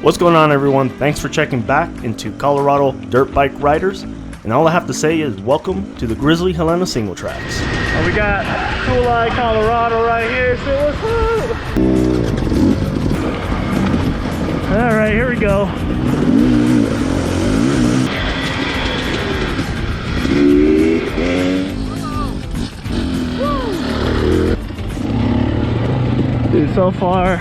What's going on, everyone? Thanks for checking back into Colorado Dirt Bike Riders, and all I have to say is welcome to the Grizzly Helena single tracks. We got Cool Eye, Colorado right here. Say what's up. All right, here we go. Dude, so far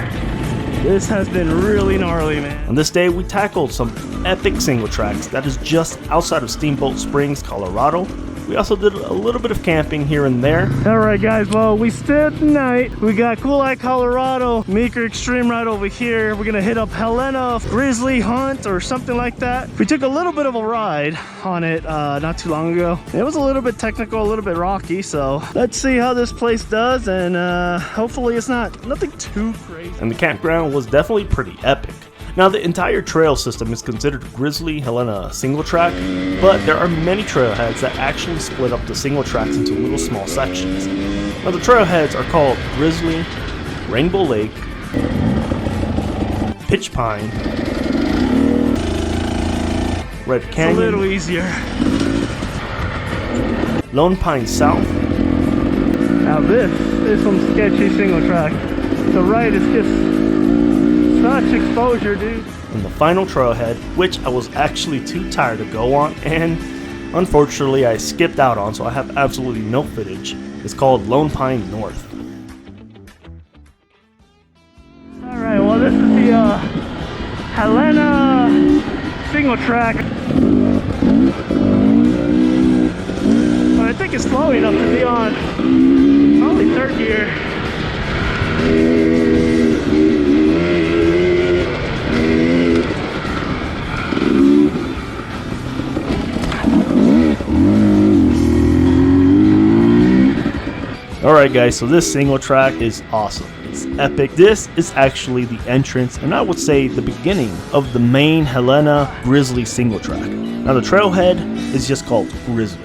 this has been really gnarly, man. On this day, we tackled some epic single tracks that is just outside of Steamboat Springs, Colorado. We also did a little bit of camping here and there. All right, guys, well, we stayed the night. We got Cool Eye, Colorado, Meeker Extreme right over here. We're gonna hit up Helena, Grizzly Hunt or something like that. We took a little bit of a ride on it not too long ago. It was a little bit technical, a little bit rocky, so let's see how this place does, and hopefully it's nothing too crazy. And the campground was definitely pretty epic. Now, the entire trail system is considered Grizzly Helena single track, but there are many trailheads that actually split up the single tracks into little small sections. Now, the trailheads are called Grizzly, Rainbow Lake, Pitch Pine, Red Canyon, It's a little easier. Lone Pine South. Now this is some sketchy single track. The right is just such exposure, dude. And the final trailhead, which I was actually too tired to go on, and unfortunately I skipped out on, so I have absolutely no footage, is called Lone Pine North. Alright, well, this is the Helena single track. But I think it's slow enough to be on probably third gear. Alright guys, so this single track is awesome. It's epic. This is actually the entrance, and I would say the beginning of the main Helena Grizzly single track. Now the trailhead is just called Grizzly.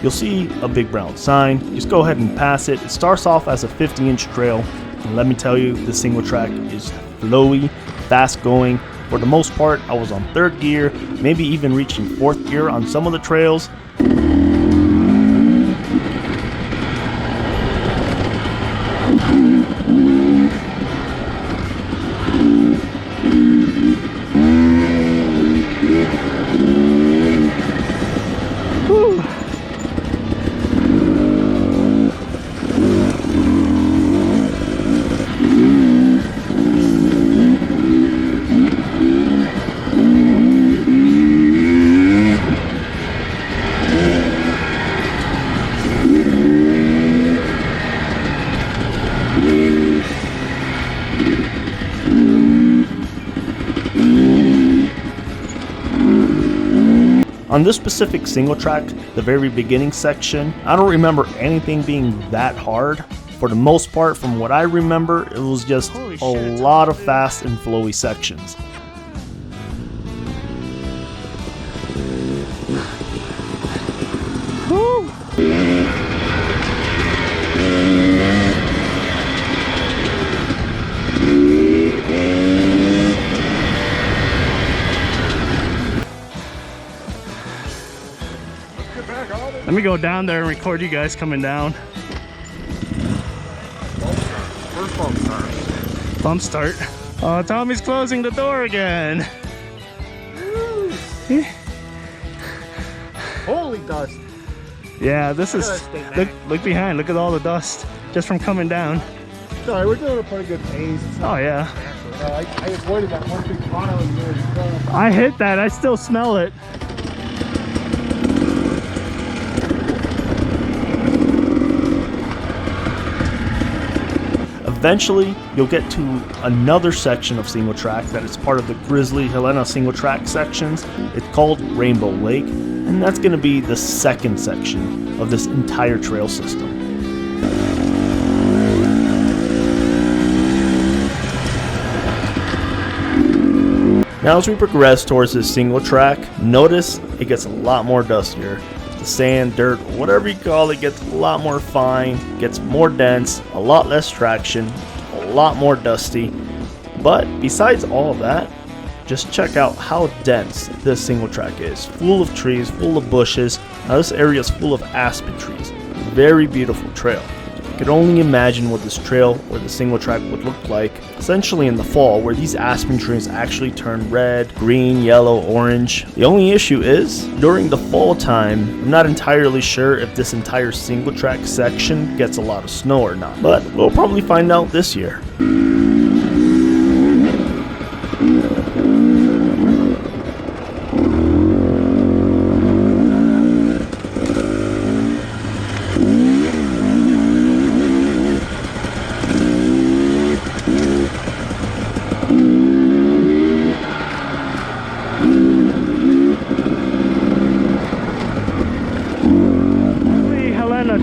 You'll see a big brown sign. Just go ahead and pass it. It starts off as a 50-inch trail, and let me tell you, this single track is flowy, fast going. For the most part, I was on third gear, maybe even reaching fourth gear on some of the trails. On this specific single track, the very beginning section, I don't remember anything being that hard. For the most part, from what I remember, it was just a lot of fast and flowy sections. Woo. Let me go down there and record you guys coming down. First bump start. Bump start. Oh, Tommy's closing the door again. Holy dust. Yeah, this is. Look behind. Look at all the dust just from coming down. Sorry, we're doing a pretty good pace. Oh yeah. I avoided that one big pile and yours. I hit that. I still smell it. Eventually, you'll get to another section of single track that is part of the Grizzly Helena single track sections. It's called Rainbow Lake, and that's going to be the second section of this entire trail system. Now as we progress towards this single track, notice it gets a lot more dustier. The sand, dirt, whatever you call it, gets a lot more fine, gets more dense, a lot less traction, a lot more dusty. But besides all of that, Just check out how dense this single track is. Full of trees, full of bushes. Now this area is full of aspen trees. Very beautiful trail. I could only imagine what this trail or the single track would look like essentially in the fall, where these aspen trees actually turn red, green, yellow, orange. The only issue is during the fall time, I'm not entirely sure if this entire single track section gets a lot of snow or not, but we'll probably find out this year.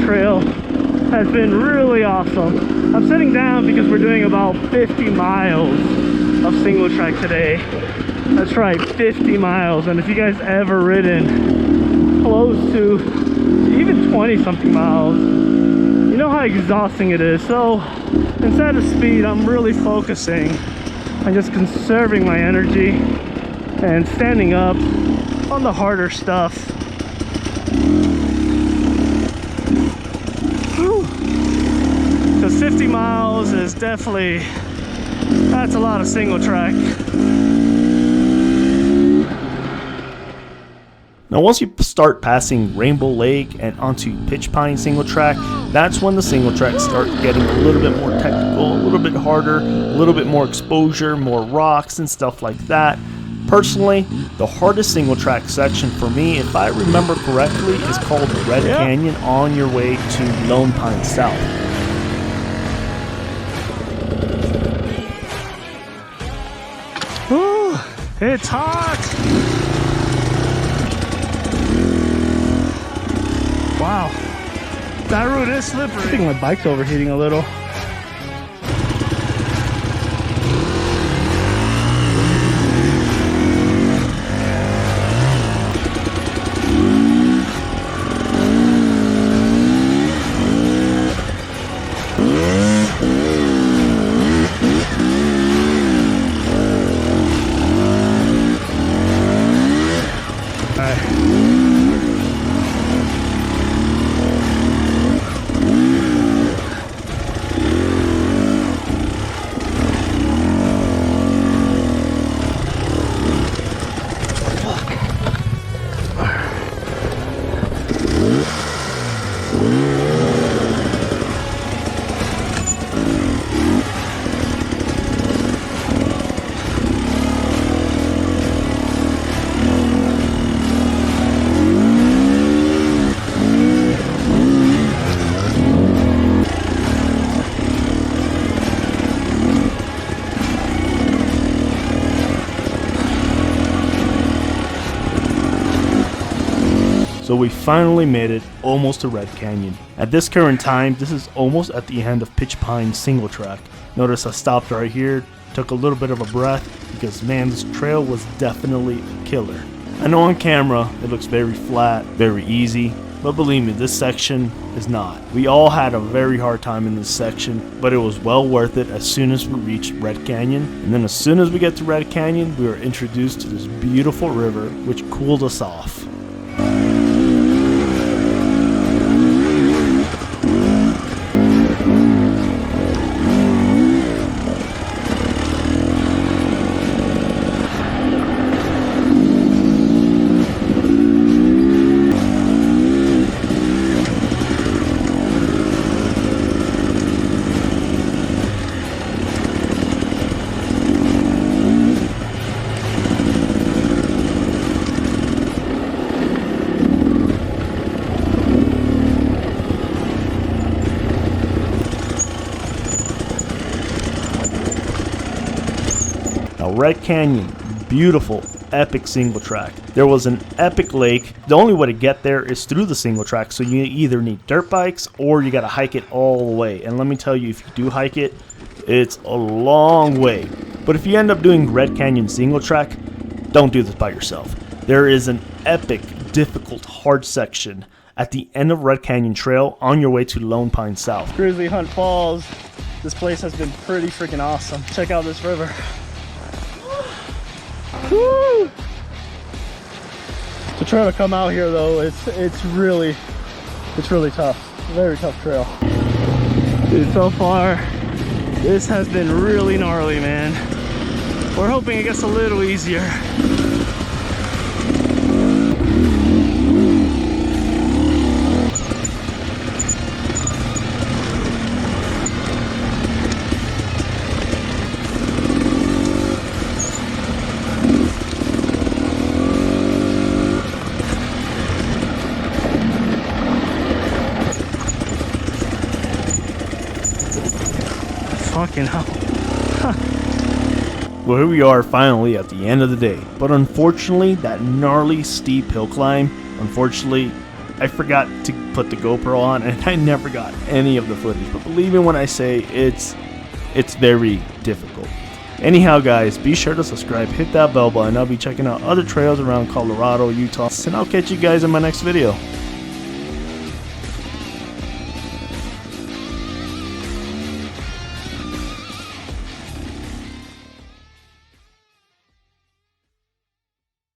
Trail has been really awesome. I'm sitting down because we're doing about 50 miles of single track today. That's right, 50 miles. And if you guys ever ridden close to even 20 something miles, you know how exhausting it is. So instead of speed, I'm really focusing on just conserving my energy and standing up on the harder stuff. Because 50 miles is definitely, that's a lot of single track. Now once you start passing Rainbow Lake and onto Pitch Pine single track, that's when the single tracks start getting a little bit more technical, a little bit harder, a little bit more exposure, more rocks and stuff like that. Personally, the hardest single track section for me, if I remember correctly, is called the Red Canyon on your way to Lone Pine South. Ooh, it's hot! Wow, that route is slippery. I think my bike's overheating a little. So we finally made it almost to Red Canyon. At this current time, this is almost at the end of Pitch Pine single track. Notice I stopped right here, took a little bit of a breath, because man, this trail was definitely a killer. I know on camera it looks very flat, very easy, but believe me, this section is not. We all had a very hard time in this section, but it was well worth it as soon as we reached Red Canyon. And then as soon as we get to Red Canyon, we were introduced to this beautiful river which cooled us off. Now Red Canyon, beautiful, epic single track. There was an epic lake. The only way to get there is through the single track, so you either need dirt bikes or you gotta hike it all the way. And let me tell you, if you do hike it, it's a long way. But if you end up doing Red Canyon single track, don't do this by yourself. There is an epic, difficult, hard section at the end of Red Canyon Trail on your way to Lone Pine South. Grizzly Hunt Falls. This place has been pretty freaking awesome. Check out this river. Woo! To try to come out here though, it's really tough. Very tough trail. Dude, so far this has been really gnarly, man. We're hoping it gets a little easier. Fucking hell. Well, here we are finally at the end of the day. But unfortunately, that gnarly steep hill climb, unfortunately, I forgot to put the GoPro on and I never got any of the footage. But believe me when I say it's very difficult. Anyhow, guys, be sure to subscribe, hit that bell button. I'll be checking out other trails around Colorado, Utah, and I'll catch you guys in my next video.